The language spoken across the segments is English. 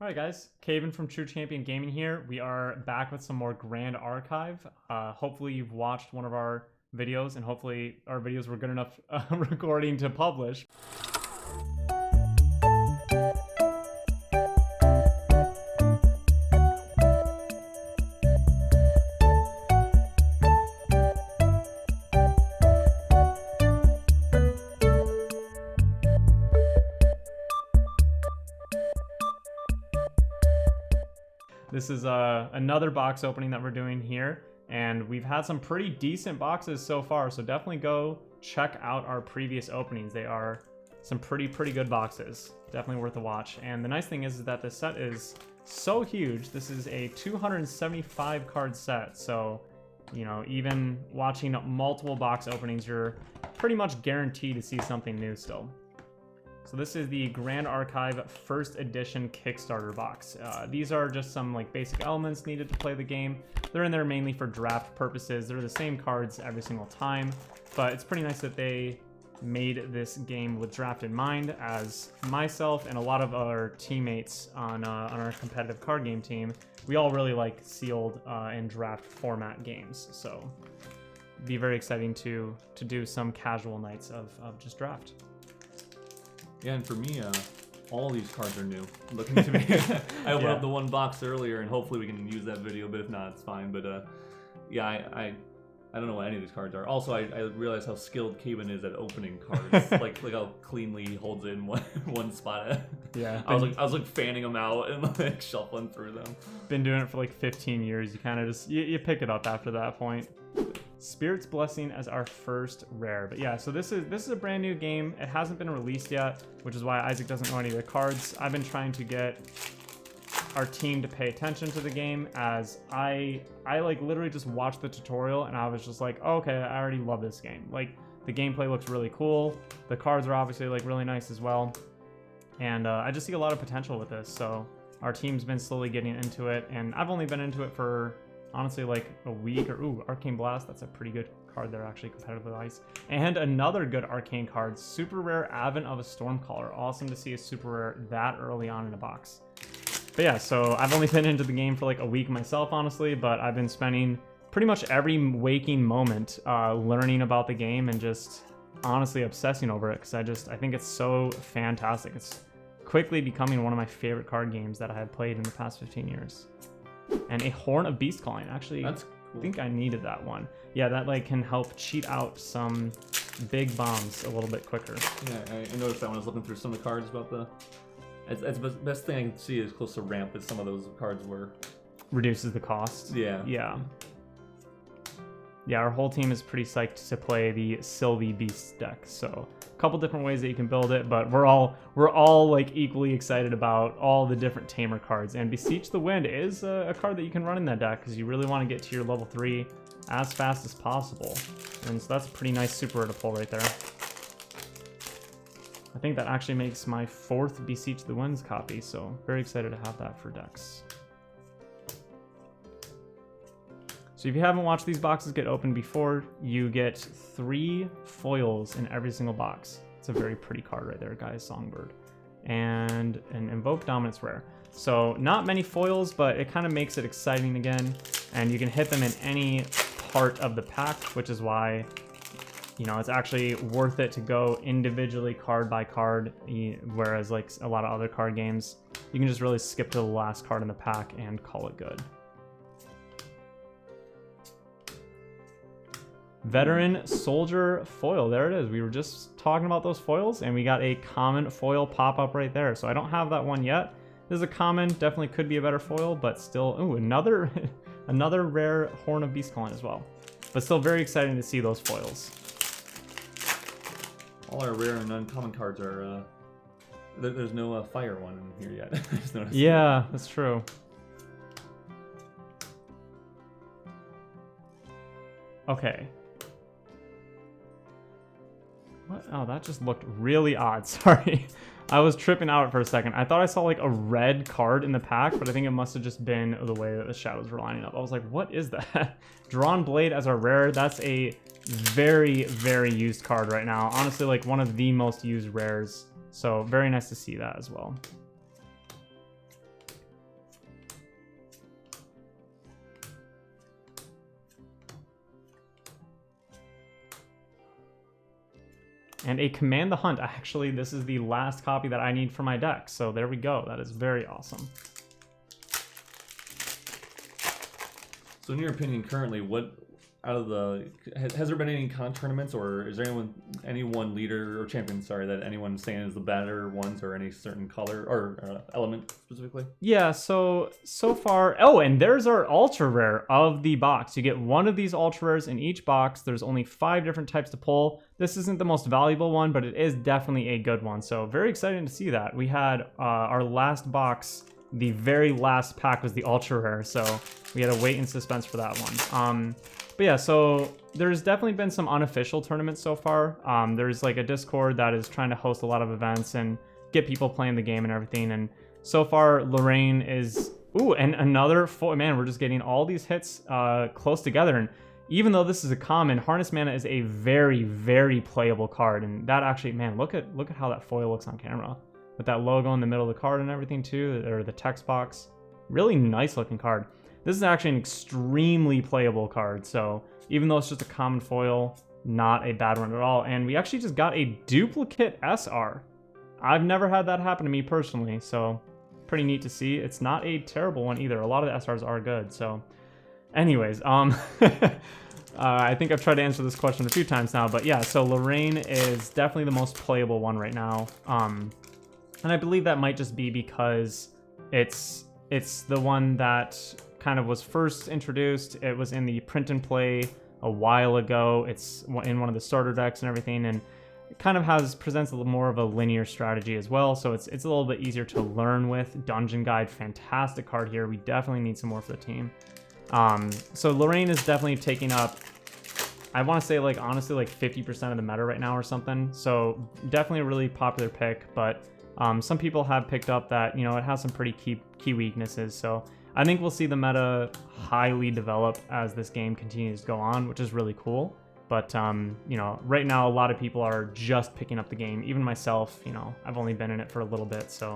Alright guys, Caban from True Champion Gaming here. We are back with some more Grand Archive. Hopefully you've watched one of our videos, and hopefully our videos were good enough recording to publish. This is another box opening that we're doing here, and we've had some pretty decent boxes so far, so definitely go check out our previous openings. They are some pretty good boxes. Definitely worth a watch. And the nice thing is that this set is so huge. This is a 275 card set, so you know, even watching multiple box openings, you're pretty much guaranteed to see something new still. So this is the Grand Archive First Edition Kickstarter box. These are just some like basic elements needed to play the game. They're in there mainly for draft purposes. They're the same cards every single time, but it's pretty nice that they made this game with draft in mind, as myself and a lot of our teammates on our competitive card game team, we all really like sealed and draft format games. So it'd be very exciting to do some casual nights of just draft. Yeah, and for me, all these cards are new. Looking to me, I opened up the one box earlier, and hopefully we can use that video. But if not, it's fine. But yeah, I don't know what any of these cards are. Also, I realize how skilled Caban is at opening cards. like how cleanly he holds it in one spot. Yeah, I was like fanning them out and like shuffling through them. Been doing it for like 15 years. You kind of just you pick it up after that point. Spirit's Blessing as our first rare. But yeah, so this is a brand new game. It hasn't been released yet, which is why Isaac doesn't know any of the cards. I've been trying to get our team to pay attention to the game, as I like literally just watched the tutorial and I was just like, oh, okay, I already love this game. Like, the gameplay looks really cool. The cards are obviously like really nice as well. And I just see a lot of potential with this. So our team's been slowly getting into it, and I've only been into it for honestly like a week. Or ooh, Arcane Blast, that's a pretty good card there, actually, competitively ice. And another good arcane card, super rare Advent of a Stormcaller. Awesome to see a super rare that early on in a box. But yeah, so I've only been into the game for like a week myself, honestly, but I've been spending pretty much every waking moment learning about the game and just honestly obsessing over it, because I think it's so fantastic. It's quickly becoming one of my favorite card games that I have played in the past 15 years. And a Horn of Beast Calling. Actually, that's cool. I think I needed that one. Yeah, that like can help cheat out some big bombs a little bit quicker. Yeah, I noticed that when I was looking through some of the cards about the... It's the best thing I can see is close to ramp, as some of those cards were. Reduces the cost. Yeah. Yeah. Yeah, our whole team is pretty psyched to play the Sylvie Beast deck. So a couple different ways that you can build it, but we're all like equally excited about all the different tamer cards. And Beseech the Wind is a card that you can run in that deck, because you really want to get to your level 3 as fast as possible. And so that's a pretty nice super rare to pull right there. I think that actually makes my 4th Beseech the Winds copy, so very excited to have that for decks. So if you haven't watched these boxes get opened before, you get 3 foils in every single box. It's a very pretty card right there, guys. Songbird. And an Invoke Dominance rare. So not many foils, but it kind of makes it exciting again. And you can hit them in any part of the pack, which is why, you know, it's actually worth it to go individually card by card, whereas like a lot of other card games, you can just really skip to the last card in the pack and call it good. Veteran Soldier foil. There it is. We were just talking about those foils, and we got a common foil pop up right there. So I don't have that one yet. This is a common. Definitely could be a better foil, but still, ooh, another rare Horn of Beast Calling as well. But still very exciting to see those foils. All our rare and uncommon cards are. There's no fire one in here yet. I just noticed. Yeah, that's true. Okay. What? Oh, that just looked really odd. Sorry. I was tripping out for a second. I thought I saw like a red card in the pack, but I think it must have just been the way that the shadows were lining up. I was like, what is that? Drawn Blade as our rare. That's a very used card right now. Honestly, like one of the most used rares. So very nice to see that as well. And a Command the Hunt. Actually, this is the last copy that I need for my deck. So there we go. That is very awesome. So in your opinion, currently, what out of the has there been any con tournaments, or is there any one leader or champion, sorry, that anyone's saying is the better ones, or any certain color or element specifically? Yeah, so far, oh, and there's our ultra rare of the box. You get one of these ultra rares in each box. There's only 5 different types to pull. This isn't the most valuable one, but it is definitely a good one. So very exciting to see that. We had our last box, the very last pack was the ultra rare, so we had to wait in suspense for that one. But yeah, so there's definitely been some unofficial tournaments so far. There's like a Discord that is trying to host a lot of events and get people playing the game and everything. And so far, Lorraine is... Ooh, and another... Man, we're just getting all these hits close together. And even though this is a common, Harness Mana is a very, very playable card. And that actually... Man, look at how that foil looks on camera. With that logo in the middle of the card and everything too, or the text box. Really nice looking card. This is actually an extremely playable card, so even though it's just a common foil, not a bad one at all. And we actually just got a duplicate SR. I've never had that happen to me personally, so pretty neat to see. It's not a terrible one either. A lot of the SRs are good, so anyways, I think I've tried to answer this question a few times now, but yeah, so Lorraine is definitely the most playable one right now. And I believe that might just be because it's the one that kind of was first introduced. It was in the print and play a while ago. It's in one of the starter decks and everything, and it kind of presents a little more of a linear strategy as well, so it's a little bit easier to learn with. Dungeon Guide, fantastic card here. We definitely need some more for the team. So Lorraine is definitely taking up, I want to say, like, honestly, like 50% of the meta right now or something, so definitely a really popular pick. But some people have picked up that, you know, it has some pretty key weaknesses, so I think we'll see the meta highly develop as this game continues to go on, which is really cool. But, you know, right now a lot of people are just picking up the game. Even myself, you know, I've only been in it for a little bit, so.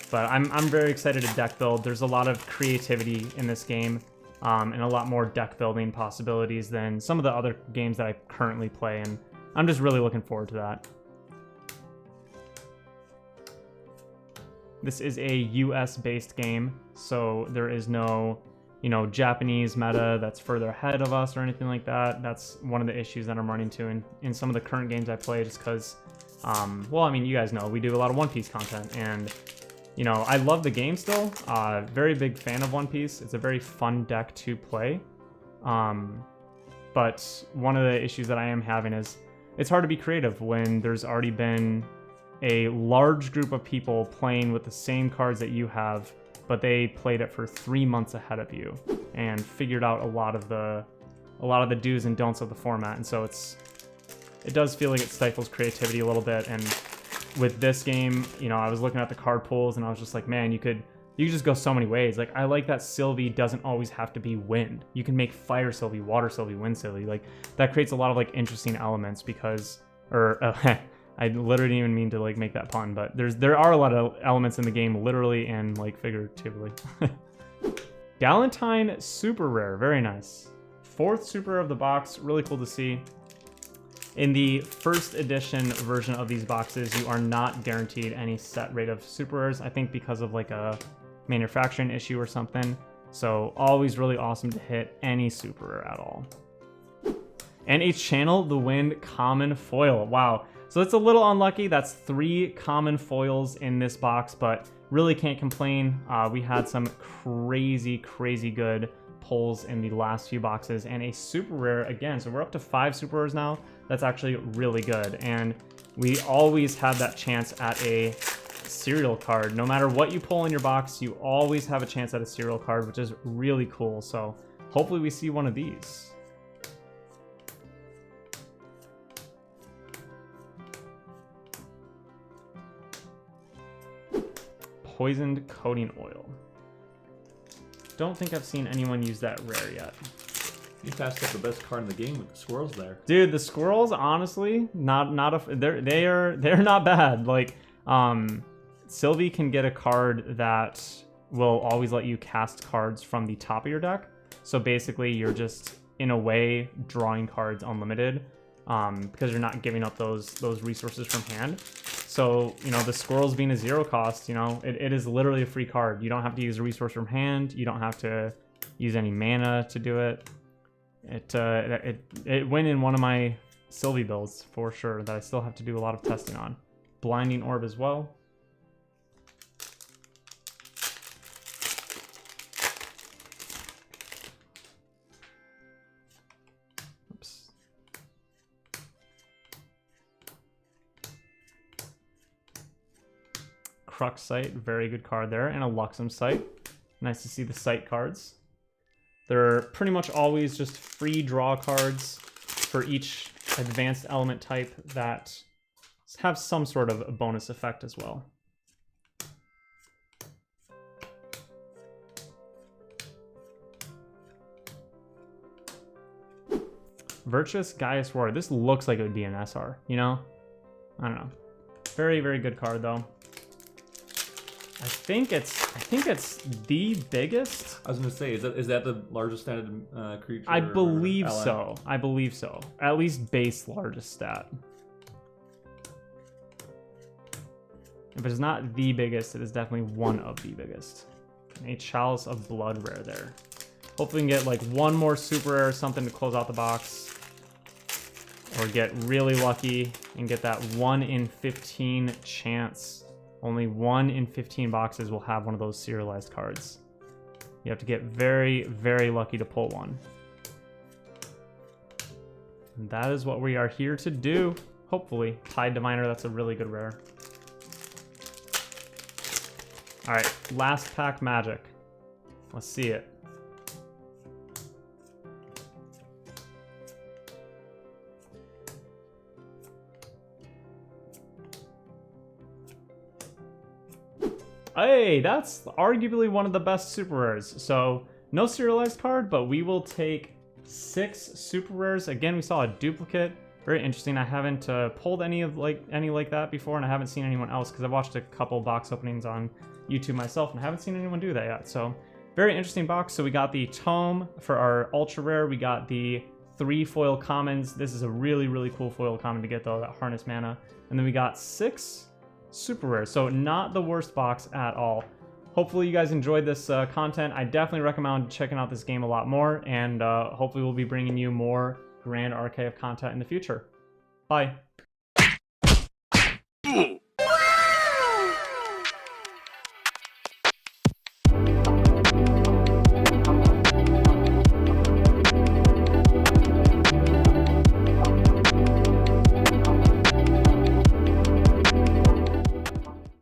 But I'm very excited to deck build. There's a lot of creativity in this game, and a lot more deck building possibilities than some of the other games that I currently play, and I'm just really looking forward to that. This is a US-based game, so there is no, you know, Japanese meta that's further ahead of us or anything like that. That's one of the issues that I'm running into in some of the current games I play, just because, well, I mean, you guys know, we do a lot of One Piece content, and, you know, I love the game still. Very big fan of One Piece. It's a very fun deck to play. But one of the issues that I am having is it's hard to be creative when there's already been a large group of people playing with the same cards that you have, but they played it for 3 months ahead of you and figured out a lot of the do's and don'ts of the format. And so it does feel like it stifles creativity a little bit. And with this game, you know, I was looking at the card pools and I was just like, man, you could just go so many ways. Like, I like that Sylvie doesn't always have to be wind. You can make fire Sylvie, water Sylvie, wind Sylvie. Like, that creates a lot of like interesting elements because, I literally didn't even mean to like make that pun, but there are a lot of elements in the game, literally and like figuratively. Galentine super rare, very nice. 4th super of the box, really cool to see. In the first edition version of these boxes, you are not guaranteed any set rate of super rares, I think because of like a manufacturing issue or something. So always really awesome to hit any super rare at all. And a Channel the Wind common foil, wow. So it's a little unlucky. That's 3 common foils in this box, but really can't complain. We had some crazy good pulls in the last few boxes, and a super rare again. So we're up to 5 super rares now. That's actually really good. And we always have that chance at a serial card. No matter what you pull in your box, you always have a chance at a serial card, which is really cool. So hopefully we see one of these. Poisoned coating oil. Don't think I've seen anyone use that rare yet. You passed up the best card in the game with the squirrels there. Dude, the squirrels, honestly, they're not bad. Like, Sylvie can get a card that will always let you cast cards from the top of your deck. So basically, you're just, in a way, drawing cards unlimited. because you're not giving up those resources from hand. So, you know, the squirrels being a 0 cost, you know, it is literally a free card. You don't have to use a resource from hand. You don't have to use any mana to do it. It went in one of my Sylvie builds for sure that I still have to do a lot of testing on. Blinding Orb as well. Oops. Crux Sight, very good card there, and a Luxem Sight. Nice to see the Sight cards. They're pretty much always just free draw cards for each advanced element type that have some sort of a bonus effect as well. Virtuous Gaius Roar. This looks like it would be an SR, you know? I don't know. Very, very good card though. I think it's the biggest. I was gonna say, is that the largest statted creature? I believe ally? so. I believe so. At least base largest stat. If it's not the biggest, it is definitely one of the biggest. A Chalice of Blood rare there. Hopefully we can get like one more super rare or something to close out the box. Or get really lucky and get that 1 in 15 chance. Only 1 in 15 boxes will have one of those serialized cards. You have to get very, very lucky to pull one. And that is what we are here to do. Hopefully. Tide Diviner, that's a really good rare. Alright, last pack Magic. Let's see it. Hey, that's arguably one of the best super rares. So, no serialized card, but we will take 6 super rares. Again, we saw a duplicate. Very interesting. I haven't pulled any like that before, and I haven't seen anyone else because I've watched a couple box openings on YouTube myself, and I haven't seen anyone do that yet. So, very interesting box. So we got the Tome for our ultra rare. We got the 3 foil commons. This is a really, really cool foil common to get though, that harness mana. And then we got 6 super rare, so not the worst box at all. Hopefully you guys enjoyed this content. I definitely recommend checking out this game a lot more, and hopefully we'll be bringing you more Grand Archive content in the future. Bye.